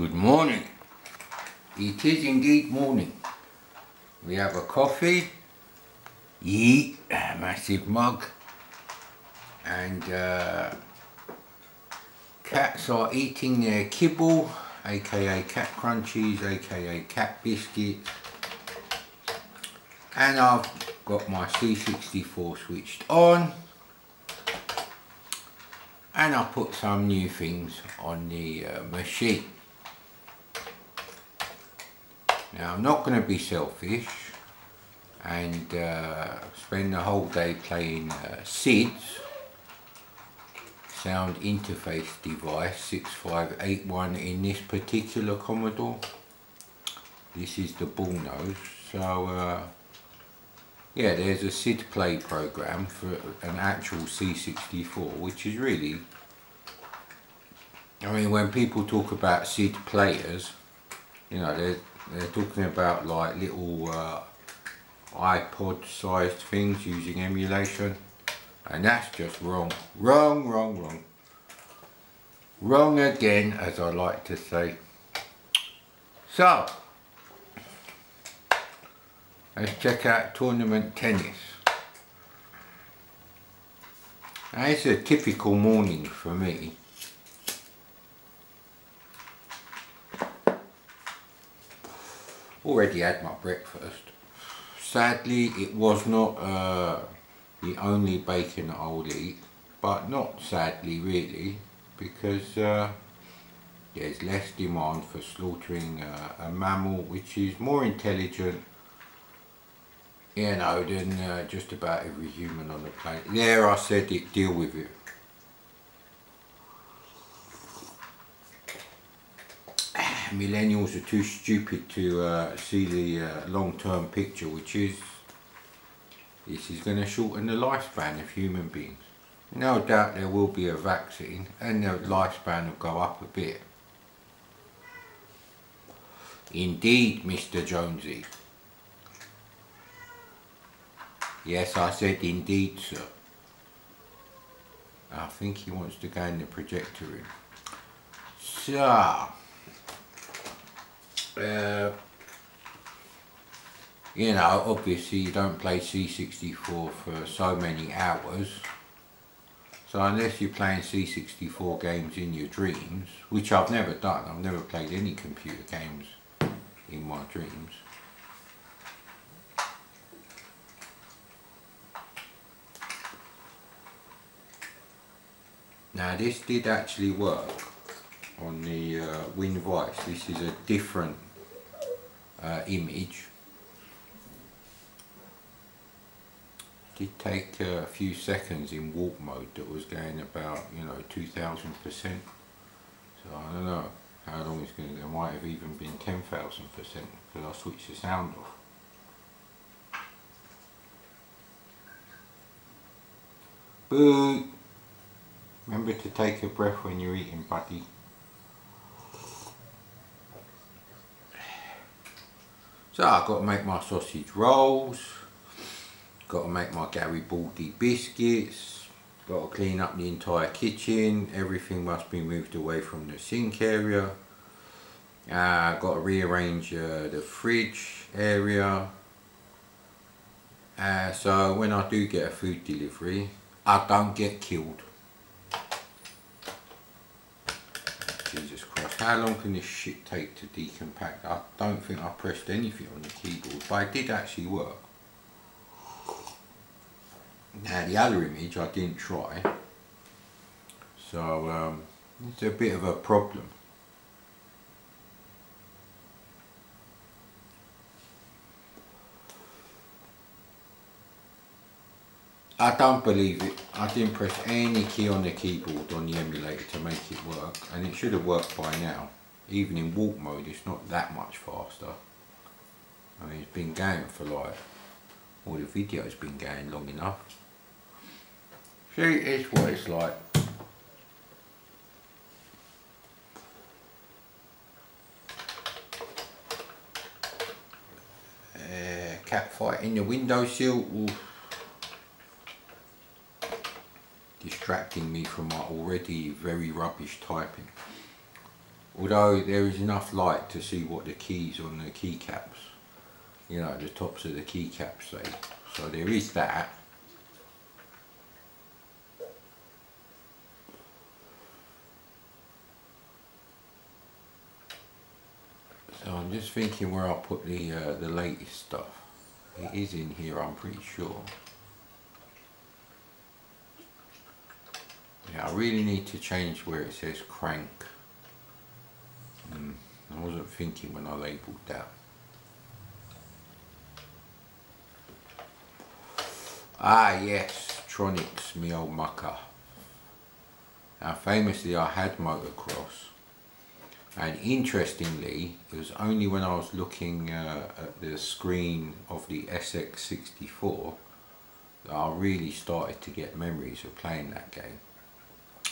Good morning. It is indeed morning. We have a coffee, a massive mug, and cats are eating their kibble, aka cat crunchies, aka cat biscuits, and I've got my C64 switched on, and I put some new things on the machine. Now I'm not going to be selfish and spend the whole day playing SIDS, Sound Interface Device 6581 in this particular Commodore. This is the bullnose. So yeah, there's a SID play program for an actual C64, which is really, I mean, when people talk about SID players, you know, they're talking about like little iPod sized things using emulation, and that's just wrong. Wrong again, as I like to say. So let's check out tournament tennis. Now it's a typical morning for me. Already had my breakfast. Sadly, it was not the only bacon that I would eat, but not sadly really, because there's less demand for slaughtering a mammal which is more intelligent, you know, than just about every human on the planet. There, I said it, deal with it. Millennials are too stupid to see the long-term picture, which is this is going to shorten the lifespan of human beings. No doubt there will be a vaccine and the lifespan will go up a bit. Indeed, Mr. Jonesy. Yes, I said indeed, sir. I think he wants to go in the projector room. So you know, obviously you don't play C64 for so many hours, so unless you're playing C64 games in your dreams, which I've never done, I've never played any computer games in my dreams. Now this did actually work on the WinVice. This is a different image. It did take a few seconds in walk mode that was going about, you know, 2000%. So I don't know how long it's going to go. It might have even been 10,000% because I switched the sound off. Boo! Remember to take a breath when you're eating, buddy. So I've got to make my sausage rolls, got to make my Garibaldi biscuits, got to clean up the entire kitchen, everything must be moved away from the sink area, got to rearrange the fridge area, so when I do get a food delivery, I don't get killed. Jesus Christ, how long can this shit take to decompact? I don't think I pressed anything on the keyboard, but it did actually work. Now the other image I didn't try, so it's a bit of a problem. I don't believe it. I didn't press any key on the keyboard on the emulator to make it work, and it should have worked by now. Even in walk mode it's not that much faster. I mean, it's been going for like, well, the video's been going long enough. See, it's what it's like. Cat fight in the windowsill. Oof. Distracting me from my already very rubbish typing. although there is enough light to see what the keys on the keycaps, you know, the tops of the keycaps say. So there is that. So I'm just thinking where I'll put the latest stuff. It is in here, I'm pretty sure. Yeah, I really need to change where it says crank. I wasn't thinking when I labelled that. Ah yes, Tronix, me old mucker. Now famously I had motocross, and interestingly it was only when I was looking at the screen of the SX64 that I really started to get memories of playing that game,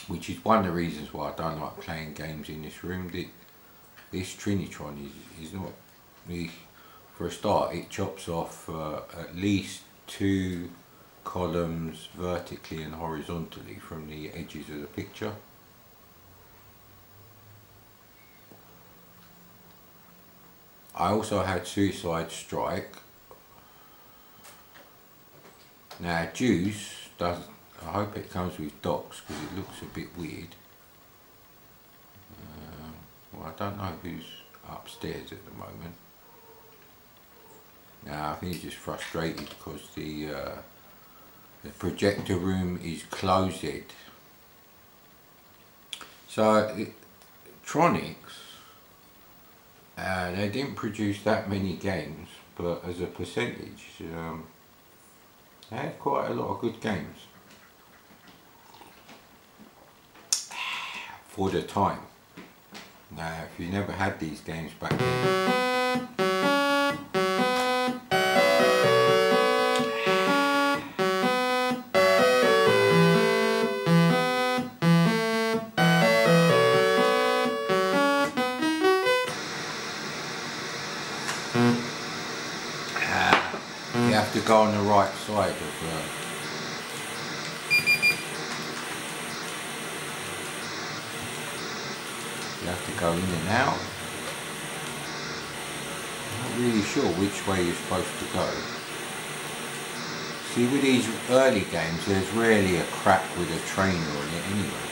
which is one of the reasons why I don't like playing games in this room. This Trinitron is not, for a start it chops off at least 2 columns vertically and horizontally from the edges of the picture. I also had Suicide Strike. Now Juice does, I hope it comes with docks because it looks a bit weird. Well, I don't know who's upstairs at the moment. Now I think he's just frustrated because the projector room is closed. So Tronix, they didn't produce that many games, but as a percentage they had quite a lot of good games for the time. Now if you never had these games back then, you have to go on the right side of you have to go in and out. I'm not really sure which way you're supposed to go. See, with these early games there's rarely a crack with a trainer on it anyway.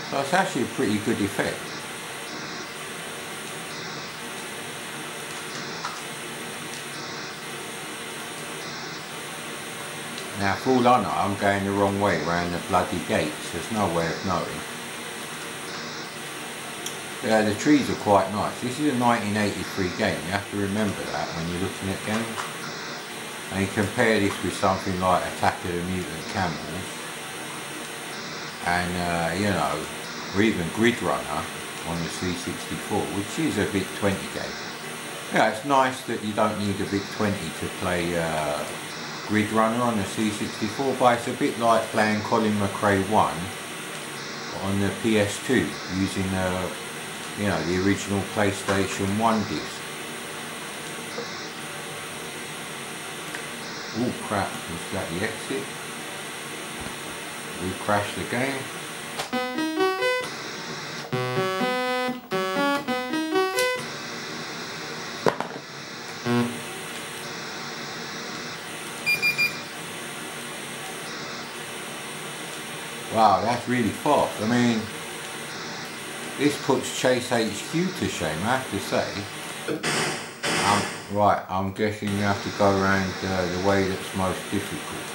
So it's actually a pretty good effect. Now for all I know, I'm going the wrong way around the bloody gates, there's no way of knowing. Yeah, the trees are quite nice. This is a 1983 game, you have to remember that when you're looking at games. And you compare this with something like Attack of the Mutant Camels, and you know, or even Grid Runner on the C64, which is a VIC 20 game. Yeah, it's nice that you don't need a VIC 20 to play Grid Runner on the C64, but it's a bit like playing Colin McRae 1 on the PS2 using you know, the original PlayStation 1 disc. Oh crap, was that the exit? We crashed the game. Wow, that's really fast. I mean, this puts Chase HQ to shame, I have to say. Right, I'm guessing you have to go around the way that's most difficult.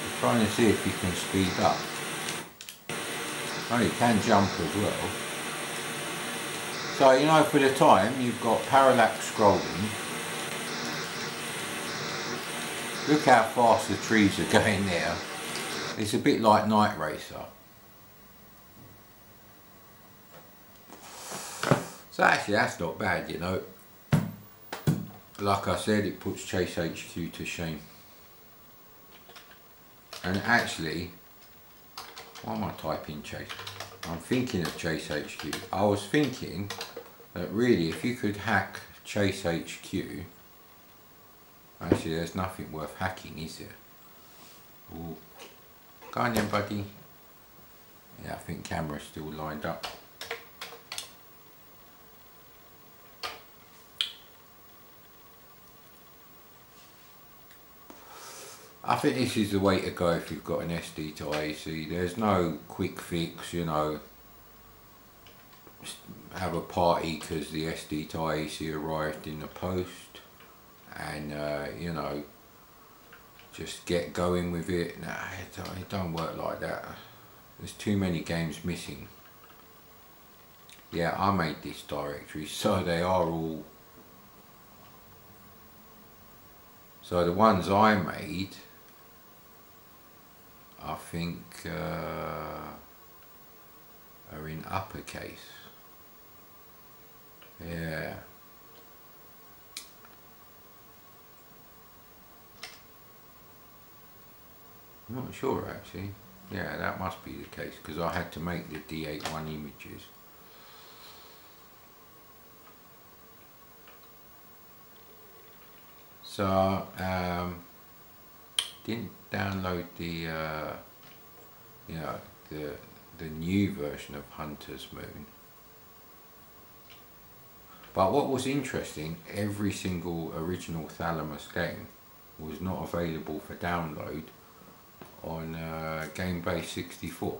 I'm trying to see if you can speed up. Oh, you can jump as well. So, you know, for the time, you've got parallax scrolling. Look how fast the trees are going there. It's a bit like Night Racer. So actually that's not bad, you know. Like I said, it puts Chase HQ to shame. And actually, why am I typing Chase? I'm thinking of Chase HQ. I was thinking that really, if you could hack Chase HQ, actually there's nothing worth hacking, is there? Ooh. Go on then, buddy. Yeah, I think camera's still lined up. I think this is the way to go if you've got an SD to IEC. There's no quick fix, you know, have a party because the SD to IEC arrived in the post, and you know, just get going with it. Nah, it don't work like that. There's too many games missing. Yeah, I made this directory, so they are all. So the ones I made, I think are in uppercase. Yeah. I'm not sure actually. Yeah, that must be the case because I had to make the D81 images. So didn't download the you know, the new version of Hunter's Moon. But what was interesting, every single original Thalamus game was not available for download on GameBase 64.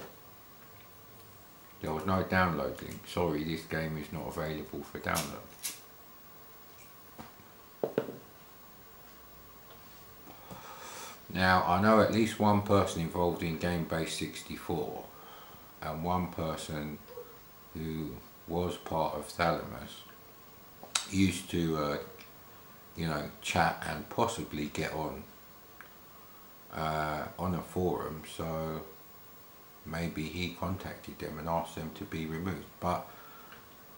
There was no download link. Sorry, this game is not available for download. Now, I know at least one person involved in GameBase 64 and one person who was part of Thalamus used to, you know, chat and possibly get on a forum, so maybe he contacted them and asked them to be removed. But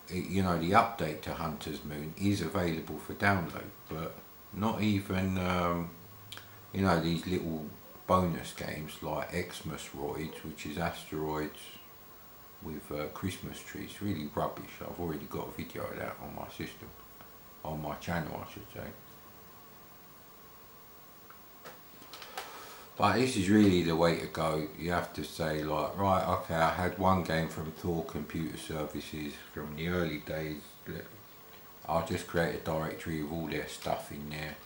you know, the update to Hunter's Moon is available for download, but not even you know, these little bonus games like Xmas Roids, which is asteroids with Christmas trees. Really rubbish. I've already got a video of that on my system, on my channel I should say. But this is really the way to go. You have to say like, right, okay, I had one game from Thor Computer Services from the early days. I'll just create a directory with all their stuff in there.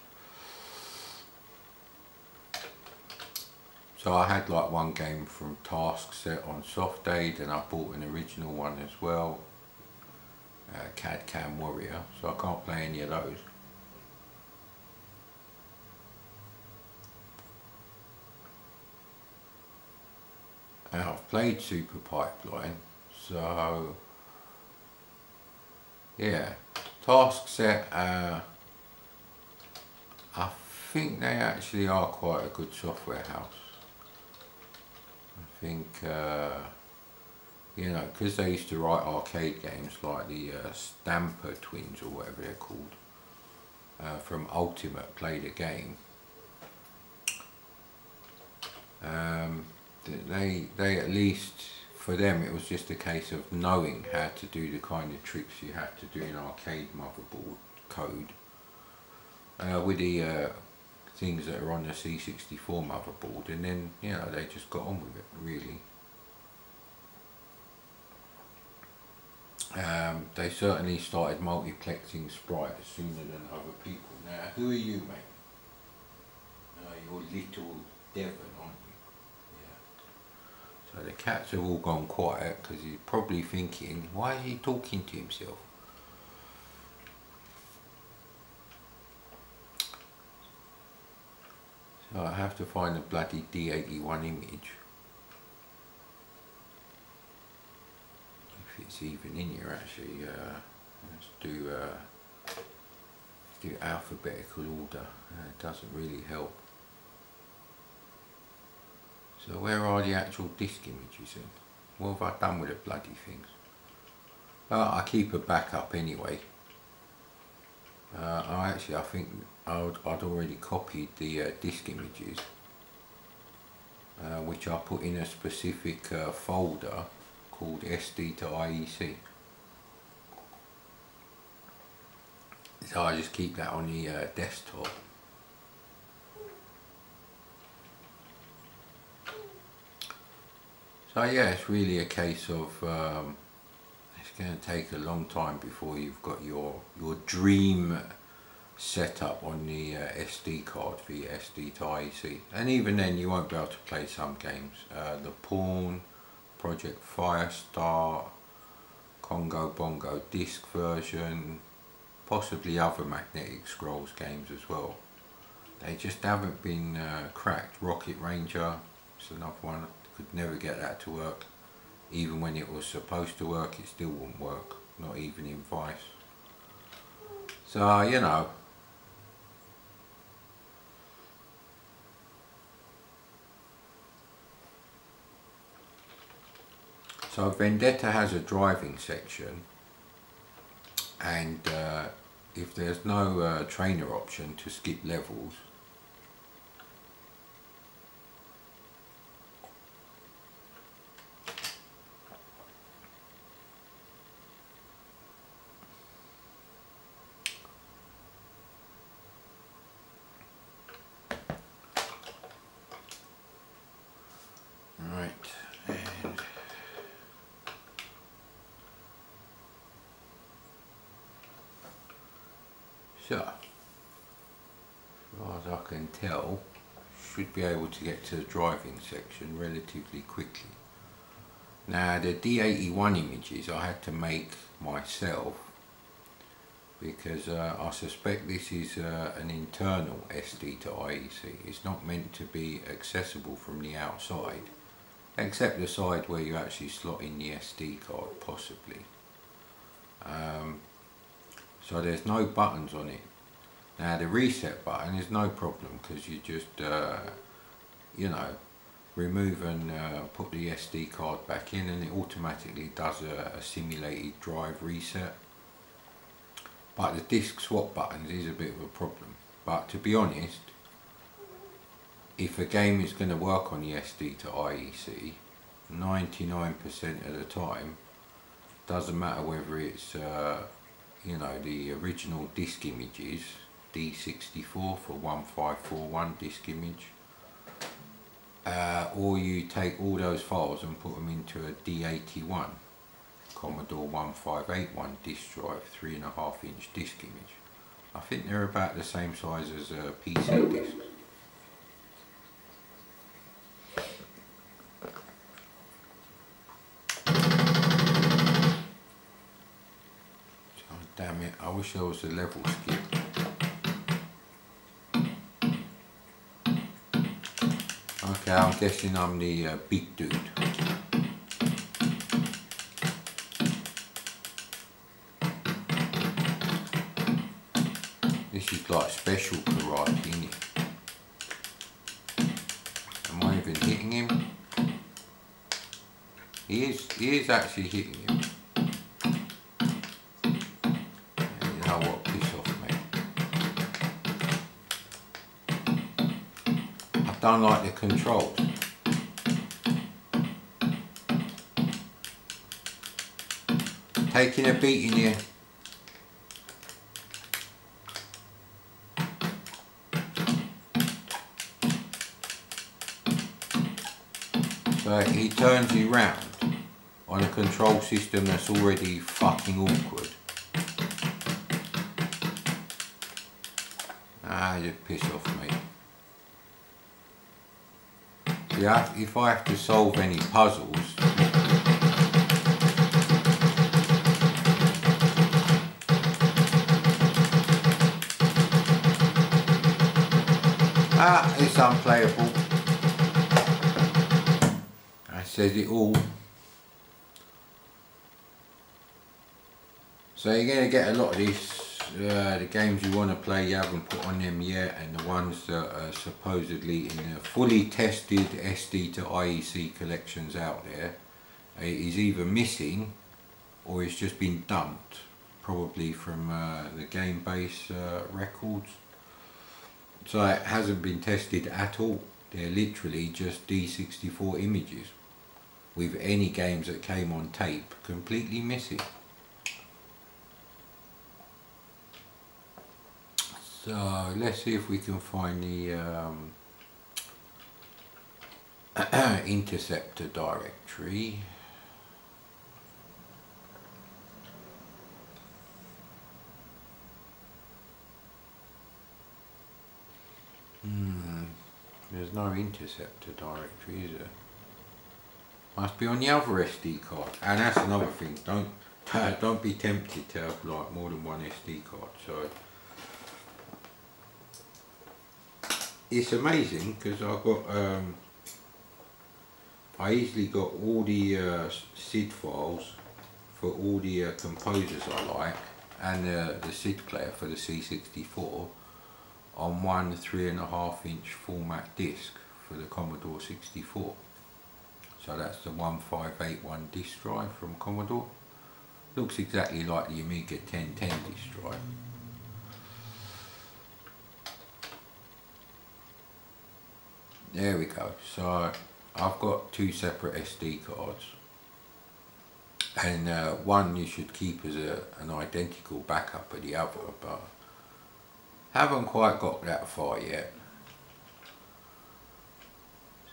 So I had like one game from Task Set on Soft Aid, and I bought an original one as well, CAD Cam Warrior, so I can't play any of those. And I've played Super Pipeline, so yeah, Task Set, I think they actually are quite a good software house. I think, you know, because they used to write arcade games like the Stamper Twins or whatever they're called, from Ultimate Play the Game. They at least, for them, it was just a case of knowing how to do the kind of tricks you had to do in arcade motherboard code with the things that are on the C64 motherboard, and then, you know, they just got on with it, really. They certainly started multiplexing sprites sooner than other people. Now, who are you, mate? You're little Devon, aren't you? Yeah. So the cats have all gone quiet because he's probably thinking, why is he talking to himself? So I have to find a bloody D81 image. If it's even in here actually. Let's do alphabetical order. It doesn't really help. So where are the actual disk images then? What have I done with the bloody things? I keep a backup anyway. I think I'd already copied the disk images, which I put in a specific folder called SD to IEC. So I just keep that on the desktop. So yeah, it's really a case of it's going to take a long time before you've got your dream setup on the SD card for your SD to IEC, and even then you won't be able to play some games. The Pawn, Project Firestar, Congo Bongo disc version, possibly other Magnetic Scrolls games as well. They just haven't been cracked. Rocket Ranger is another one. Could never get that to work. Even when it was supposed to work, it still wouldn't work. Not even in Vice. So, you know. So Vendetta has a driving section, and if there's no trainer option to skip levels, right, and so, as far as I can tell, should be able to get to the driving section relatively quickly. Now the D81 images I had to make myself because I suspect this is an internal SD to IEC. It's not meant to be accessible from the outside, except the side where you actually slot in the SD card, possibly. So there's no buttons on it. Now the reset button is no problem because you just, you know, remove and put the SD card back in and it automatically does a simulated drive reset. But the disc swap buttons is a bit of a problem. But to be honest, if a game is going to work on the SD to IEC, 99% of the time, doesn't matter whether it's you know, the original disc images, D64 for 1541 disc image, or you take all those files and put them into a D81 Commodore 1581 disc drive, 3.5 inch disc image. I think they're about the same size as a PC disc. Oh, damn it, I wish there was a level skip. Okay, I'm guessing I'm the big dude. This is like special karate, isn't it? Am I even hitting him? He is actually hitting him. Yeah, you know what, piss off, mate. I don't like the controls. Taking a beating here. So he turns you round on a control system that's already fucking awkward. Ah, you piss off, mate. Yeah, if I have to solve any puzzles, it's unplayable. That says it all. So you're going to get a lot of this, the games you want to play you haven't put on them yet, and the ones that are supposedly in the fully tested SD to IEC collections out there, it is either missing or it's just been dumped, probably from the game base records. So it hasn't been tested at all. They're literally just D64 images with any games that came on tape completely missing. So let's see if we can find the Interceptor directory. There's no Interceptor directory, is there? Must be on the other SD card. And that's another thing. Don't be tempted to have like more than one SD card. So it's amazing because I've got I easily got all the SID files for all the composers I like, and the SID player for the C64 on one 3.5-inch format disc for the Commodore 64. So that's the 1581 disk drive from Commodore. Looks exactly like the Amiga 1010 disk drive. There we go. So I've got two separate SD cards, and one you should keep as an identical backup of the other, but haven't quite got that far yet.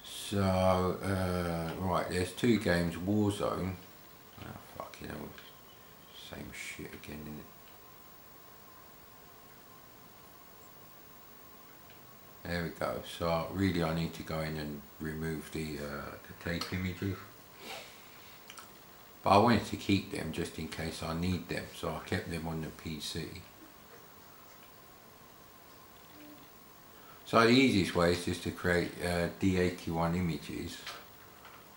So right, there's two games. Warzone, oh fucking hell, same shit again, isn't it? There we go. So really I need to go in and remove the tape images, but I wanted to keep them just in case I need them, so I kept them on the PC. So the easiest way is just to create D81 images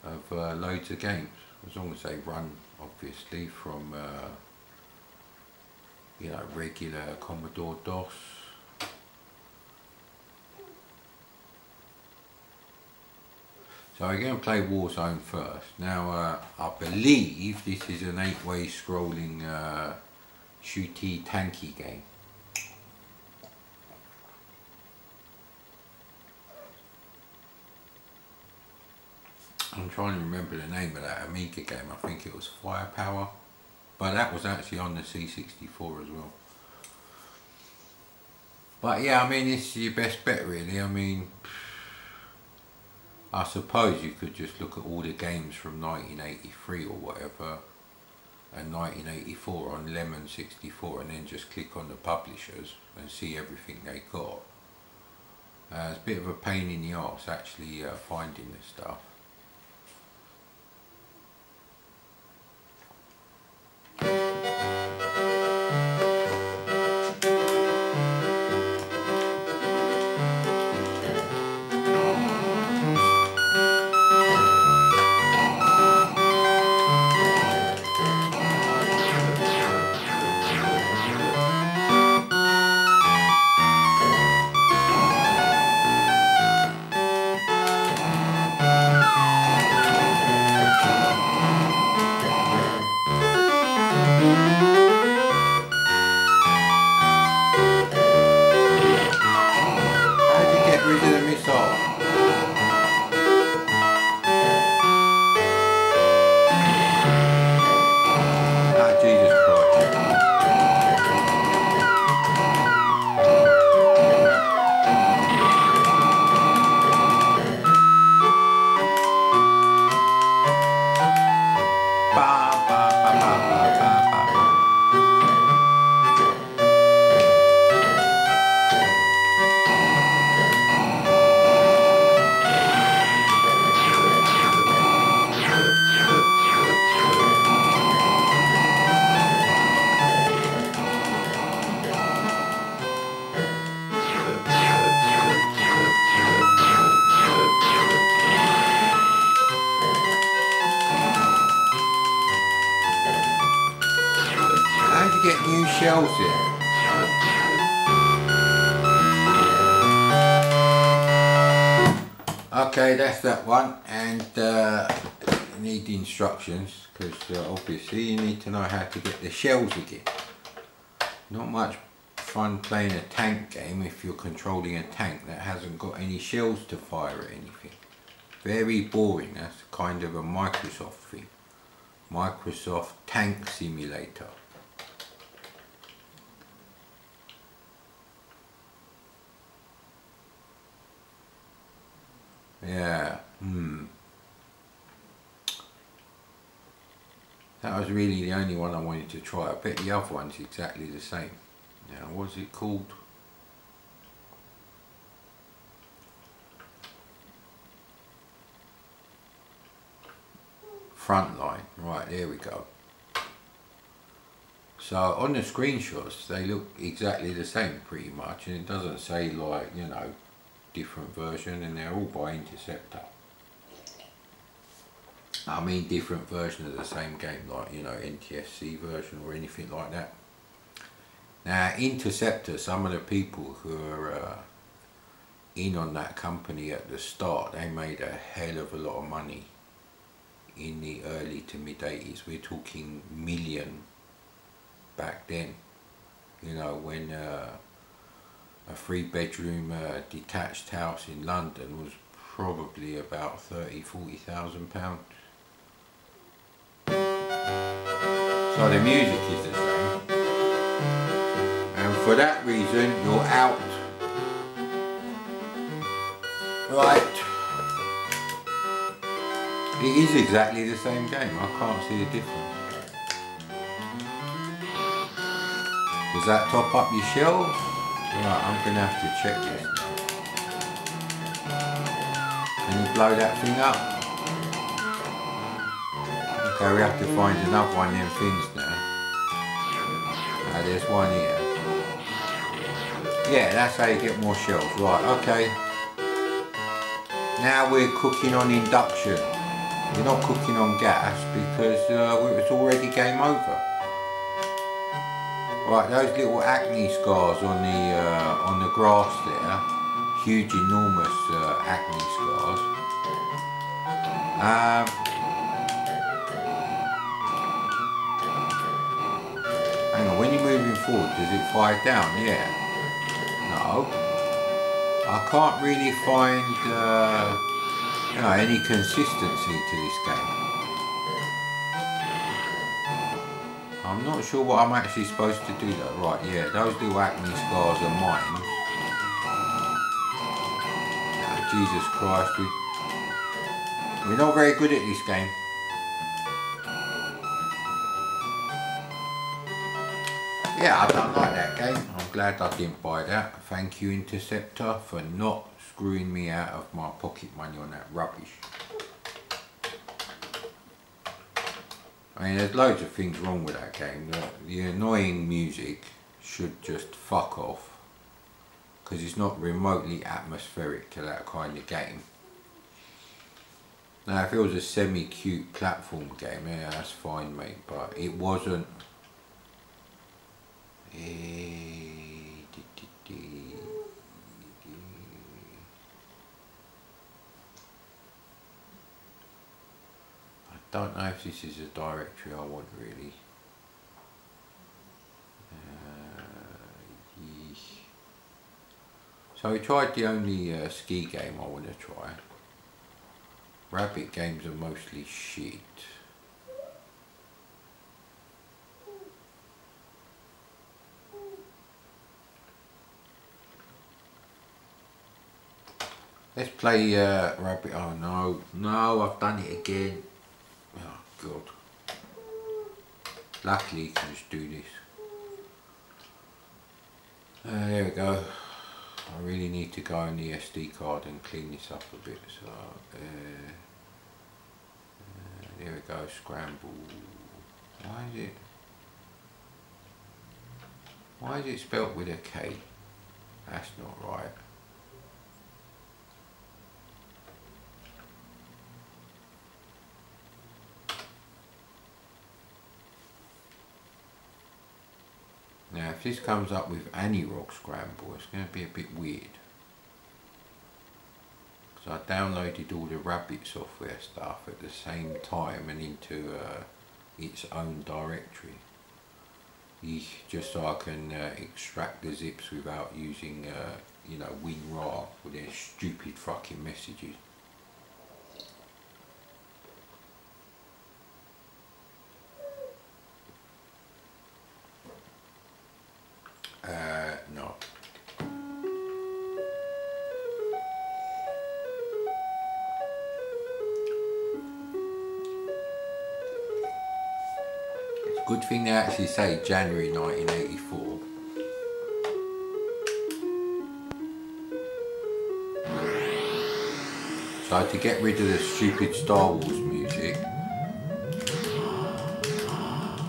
of loads of games, as long as they run obviously from you know, regular Commodore DOS. So we're going to play Warzone first. Now I believe this is an 8-way scrolling shooty tanky game. I'm trying to remember the name of that Amiga game. I think it was Firepower, but that was actually on the C64 as well. But yeah, I mean, this is your best bet really. I mean, I suppose you could just look at all the games from 1983 or whatever, and 1984 on Lemon 64, and then just click on the publishers and see everything they got. It's a bit of a pain in the arse actually finding this stuff. Get new shells in. Okay, that's that one, and you need the instructions because obviously you need to know how to get the shells again. Not much fun playing a tank game if you're controlling a tank that hasn't got any shells to fire at anything. Very boring. That's kind of a Microsoft thing. Microsoft Tank Simulator. Yeah, that was really the only one I wanted to try. I bet the other one's exactly the same. Now, what's it called? Frontline. Right, there we go. So on the screenshots they look exactly the same pretty much, and it doesn't say like, you know, different version, and they're all by Interceptor. I mean different version of the same game, like, you know, NTSC version or anything like that. Now Interceptor, some of the people who are in on that company at the start, they made a hell of a lot of money in the early to mid 80s. We're talking million back then, you know, when a 3-bedroom detached house in London was probably about £30,000–40,000. So the music is the same, and for that reason you're out. Right, it is exactly the same game. I can't see a difference. Does that top up your shells? Right, I'm going to have to check this now. Can you blow that thing up? Okay, we have to find another one of them things now. There's one here. Yeah, that's how you get more shells. Right, okay. Now we're cooking on induction. We're not cooking on gas because it's already game over. Right, those little acne scars on the grass there, huge, enormous acne scars. Hang on, when you're moving forward, does it fire down? Yeah. No. I can't really find you know, any consistency to this game. I'm not sure what I'm actually supposed to do though. Right, yeah, those little acne scars are mine. Oh, Jesus Christ, we're not very good at this game. Yeah, I don't like that game. I'm glad I didn't buy that. Thank you, Interceptor, for not screwing me out of my pocket money on that rubbish. I mean, there's loads of things wrong with that game. The annoying music should just fuck off, because it's not remotely atmospheric to that kind of game. Now, if it was a semi-cute platform game, yeah, that's fine, mate, but it wasn't. I don't know if this is a directory I want really. So we tried the only ski game I want to try. Rabbit games are mostly shit. Let's play Rabbit. Oh no, I've done it again. Oh God. Luckily you can just do this. There we go. I really need to go on the SD card and clean this up a bit. So there we go, Skramble. Why is it spelt with a K? That's not right. Now if this comes up with any rock Skramble, it's going to be a bit weird. So I downloaded all the Rabbit software stuff at the same time and into its own directory. Just so I can extract the zips without using, you know, WinRAR with their stupid fucking messages. No. Good thing they actually say January 1984. So to get rid of the stupid Star Wars music,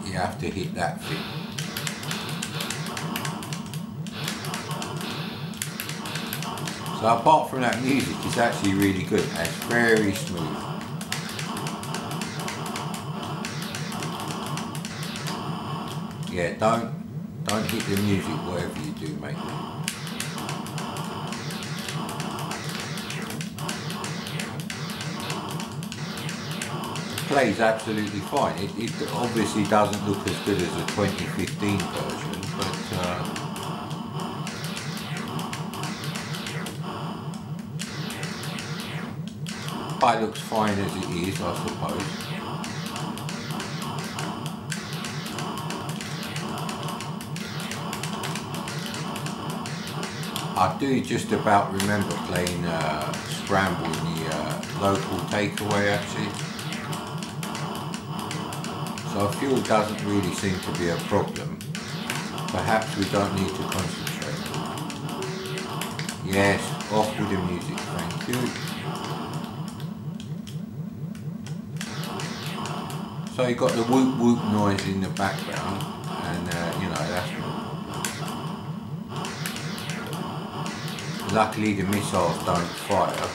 you have to hit that thing. So apart from that music, it's actually really good and it's very smooth. Yeah, don't hit the music whatever you do, mate. It plays absolutely fine. It obviously doesn't look as good as the 2015 version, but it looks fine as it is, I suppose. I do just about remember playing Skramble in the local takeaway actually. So fuel doesn't really seem to be a problem. Perhaps we don't need to concentrate. Yes, off with the music, thank you. So you got the whoop whoop noise in the background, and you know, that's luckily the missiles don't fire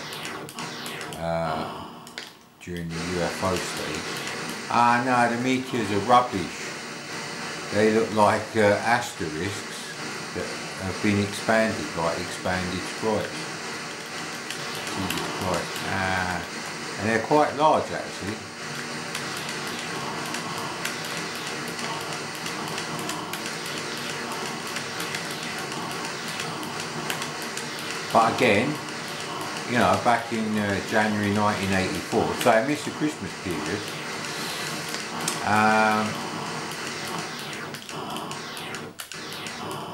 during the UFO stage. Ah no, the meteors are rubbish. They look like asterisks that have been expanded, like expanded sprites. Jesus Christ. And they're quite large actually. But again, you know, back in January 1984, so I missed the Christmas period.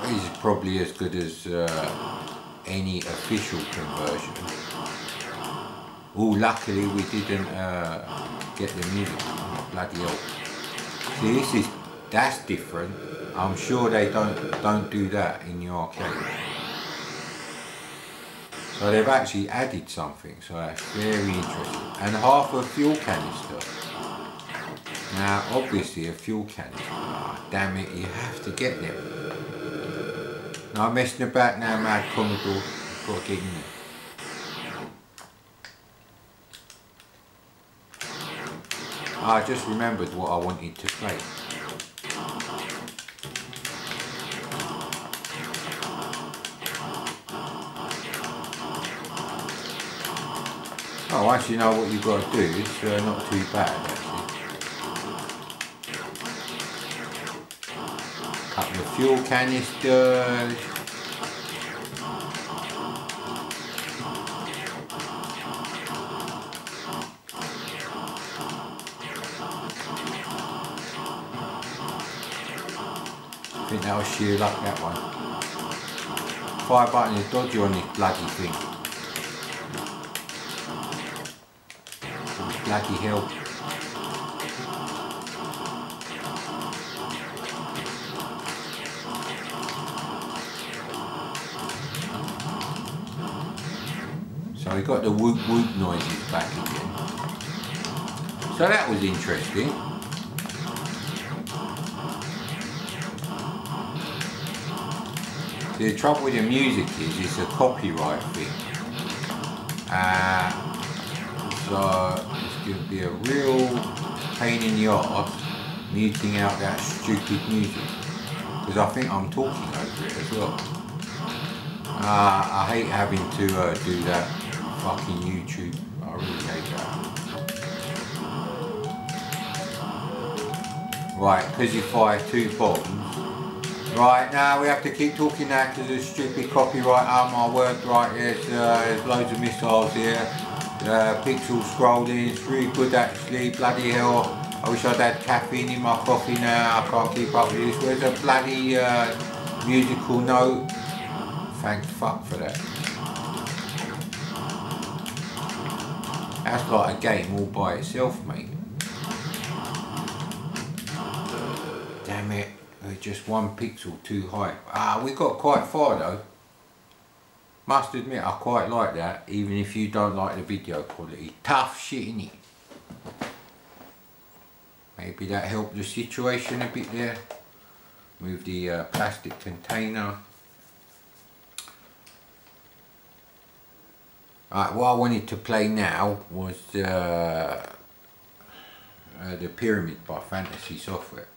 This is probably as good as any official conversion. Oh, luckily we didn't get the music. Oh, bloody hell. See, that's different. I'm sure they don't do that in the arcade. So they've actually added something, so that's very interesting. And half a fuel canister. Now obviously a fuel canister, damn it, you have to get them. No, I'm messing about now, mad Commodore, I've got to get in there. I just remembered what I wanted to play. Oh, once you know what you've got to do, it's not too bad actually. Couple of fuel canisters. I think that'll sheer up that one. Fire button is dodgy on this bloody thing. Bloody hell. So we got the whoop whoop noises back again. So that was interesting. The trouble with the music is it's a copyright thing. So it's going to be a real pain in the arse muting out that stupid music, because I think I'm talking over it as well. I hate having to do that fucking YouTube. I really hate that. Right, because you fire 2 bombs. Right, now we have to keep talking now because of stupid copyright. Oh my word, right, there's loads of missiles here. Pixel scrolling, it's really good actually, bloody hell. I wish I'd had caffeine in my coffee now, I can't keep up with this. Where's a bloody musical note? Thank fuck for that. That's like a game all by itself, mate. Damn it, we're just 1 pixel too high. Ah, we got quite far though. Must admit, I quite like that, even if you don't like the video quality. Tough shit, innit? Maybe that helped the situation a bit there. Move the plastic container. Right, what I wanted to play now was the Pyramid by Fantasy Software.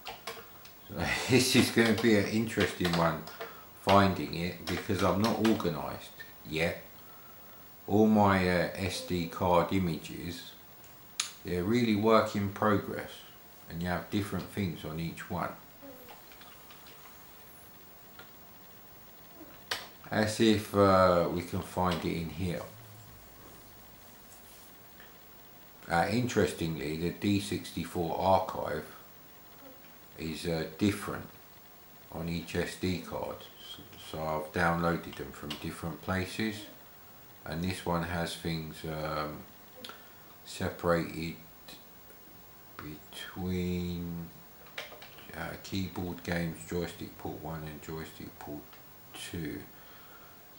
So this is going to be an interesting one, finding it, because I'm not organised yet. All my SD card images, they're really work in progress, and you have different things on each one. As if we can find it in here. Interestingly, the D64 archive is different on each SD card, so I've downloaded them from different places, and this one has things separated between keyboard games, joystick port 1 and joystick port 2.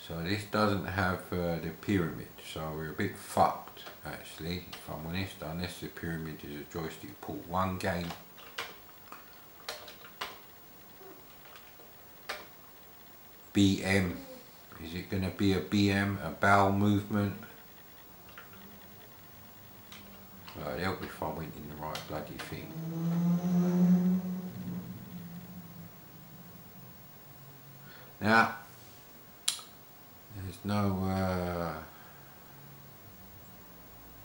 So this doesn't have the Pyramid, so we're a bit fucked actually, if I'm honest, unless the Pyramid is a joystick port 1 game. BM, is it going to be a BM, a bowel movement? Well, it'd help if I went in the right bloody thing. Now, there's no,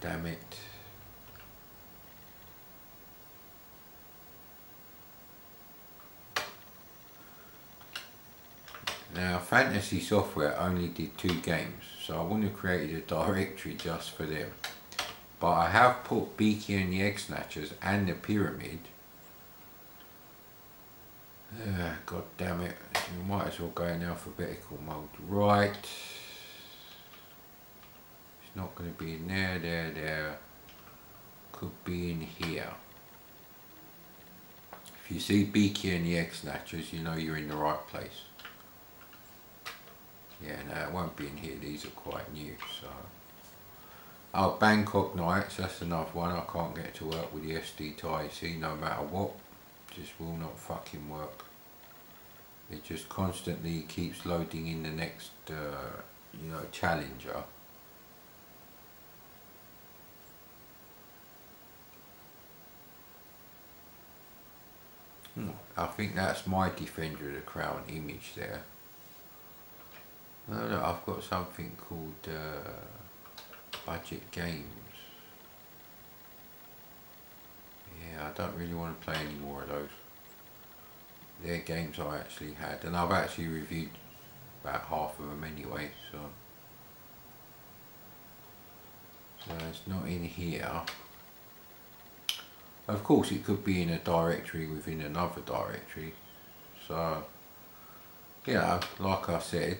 damn it. Now, Fantasy Software only did 2 games, so I wouldn't have created a directory just for them. But I have put Beaky and the Egg Snatchers and the Pyramid. God damn it, you might as well go in alphabetical mode. Right. It's not going to be in there, there. Could be in here. If you see Beaky and the Egg Snatchers, you know you're in the right place. Yeah, no, it won't be in here, these are quite new, so. Oh, Bangkok Nights, that's another one. I can't get to work with the SD to IC no matter what. Just will not fucking work. It just constantly keeps loading in the next, you know, challenger. I think that's my Defender of the Crown image there. No, look, I've got something called Budget Games. Yeah, I don't really want to play any more of those. They're games I actually had, and I've actually reviewed about half of them anyway, so it's not in here. Of course it could be in a directory within another directory, so you know, like I said,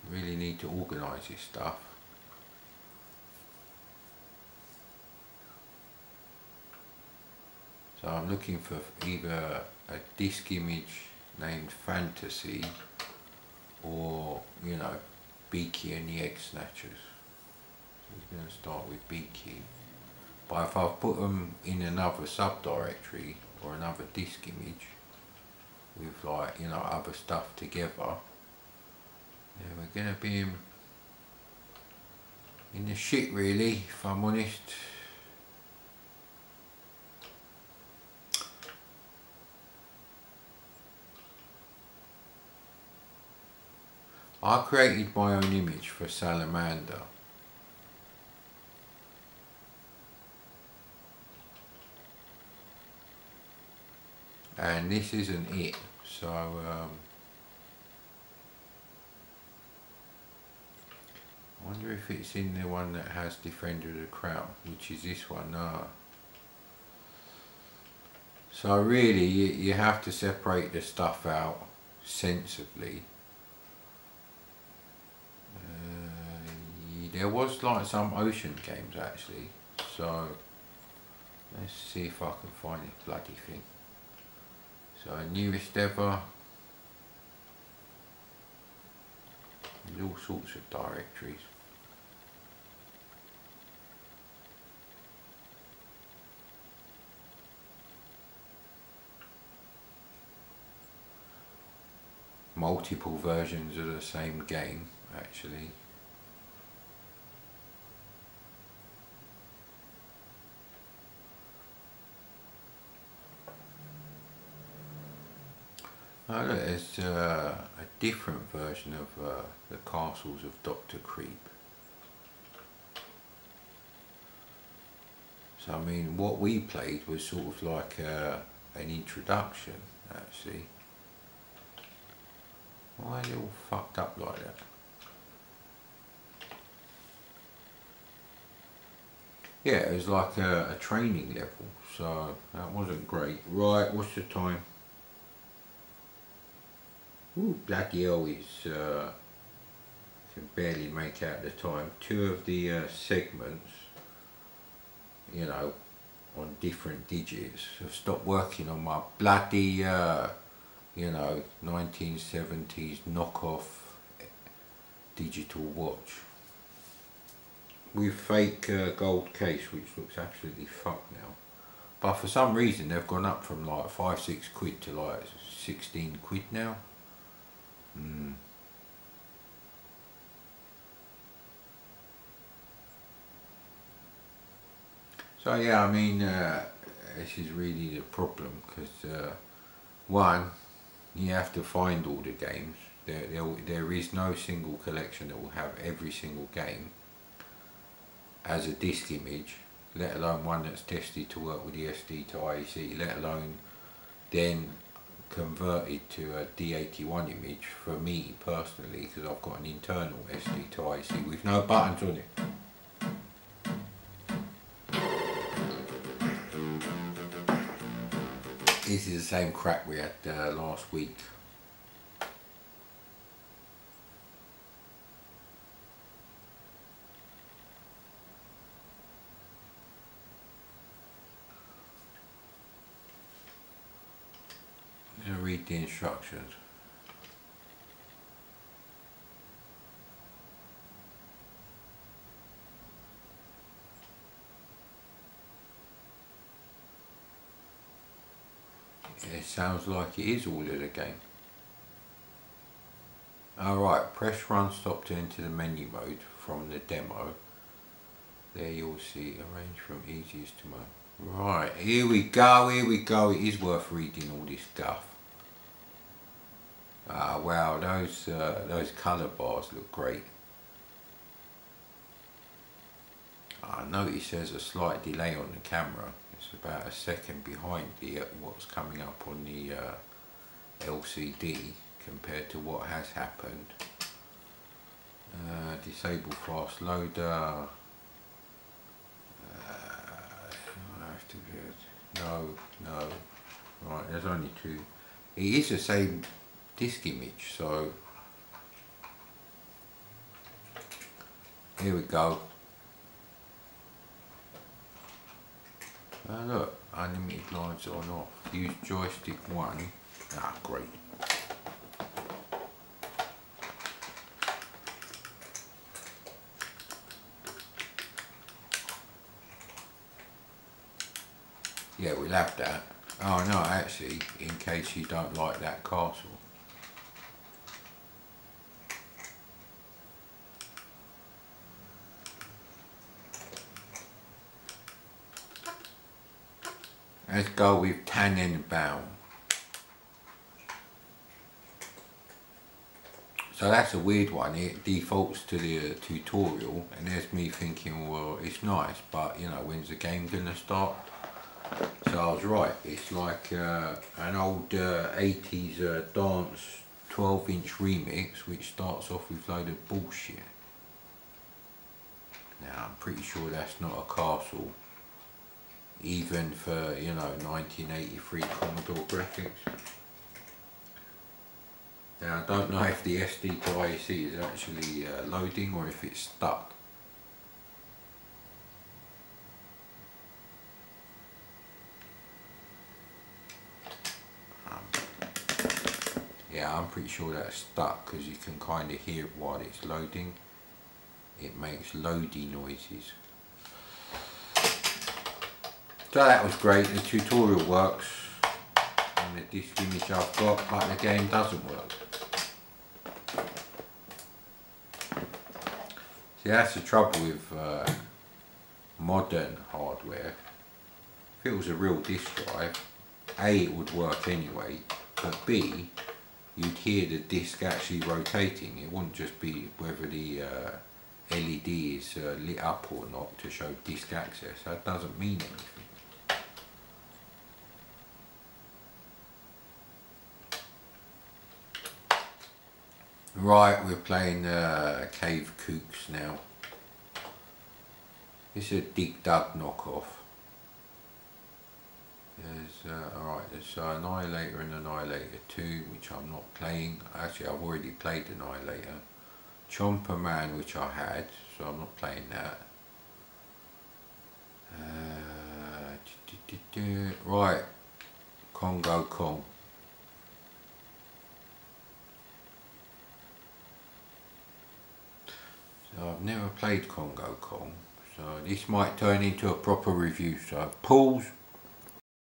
really need to organise this stuff. So I'm looking for either a disk image named Fantasy or, you know, Beaky and the Egg Snatchers. So we're going to start with Beaky. But if I put them in another subdirectory or another disk image with, like, you know, other stuff together, then we're going to be in the shit really, if I'm honest. I created my own image for Salamander. And this isn't it, so I wonder if it's in the one that has Defender of the Crown, which is this one. No. So really you have to separate the stuff out sensibly. There was like some ocean games actually, so let's see if I can find this bloody thing. So newest ever. There's all sorts of directories. Multiple versions of the same game, actually. Oh look, there's a different version of the Castles of Dr. Creep. So I mean, what we played was sort of like an introduction, actually. Why are they all fucked up like that? Yeah, it was like a training level, so that wasn't great. Right, what's the time? Ooh, bloody hell, it's can barely make out the time. Two of the segments, you know, on different digits have stopped working on my bloody, you know, 1970s knockoff digital watch with fake gold case, which looks absolutely fucked now. But for some reason they've gone up from like 5-6 quid to like 16 quid now. So yeah, I mean, this is really the problem, because one, you have to find all the games. There is no single collection that will have every single game as a disk image, let alone one that's tested to work with the SD to IEC, let alone then converted to a D81 image for me personally, because I've got an internal SD to IEC with no buttons on it. This is the same crap we had last week. I'm going to read the instructions. It sounds like it is all of the game. Alright, press run stop to enter the menu mode from the demo. There you'll see arrange from easiest to most. Right, here we go, here we go. It is worth reading all this stuff. Ah, wow, those colour bars look great. I notice there's a slight delay on the camera. It's about a second behind what's coming up on the LCD compared to what has happened. Disable fast loader. I have to no. Right, there's only two. It is the same disk image, so here we go. Look, unlimited lines on off. Use joystick 1. Ah, great. Yeah, we'll have that. Oh no, actually, in case you don't like that castle. Let's go with Tannenbaum. So that's a weird one. It defaults to the tutorial, and there's me thinking, well, it's nice, but you know, when's the game gonna start? So I was right. It's like an old 80s dance 12-inch remix, which starts off with a load of bullshit. Now I'm pretty sure that's not a castle, even for, you know, 1983 Commodore graphics. Now I don't know if the SD to IEC is actually loading or if it's stuck. pretty sure that's stuck because you can kind of hear it while it's loading. It makes loady noises. So that was great. The tutorial works on the disc image I've got, but the game doesn't work. See, that's the trouble with modern hardware. If it was a real disk drive, A, it would work anyway, but B, you'd hear the disc actually rotating. It wouldn't just be whether the LED is lit up or not to show disk access. That doesn't mean anything. Right, we're playing Cave Kooks now. This is a Dig Dug knockoff. Alright, there's Annihilator and Annihilator 2, which I'm not playing. Actually, I've already played Annihilator. Chomper Man, which I had, so I'm not playing that. Right, Congo Kong. So I've never played Congo Kong, so this might turn into a proper review. So pause,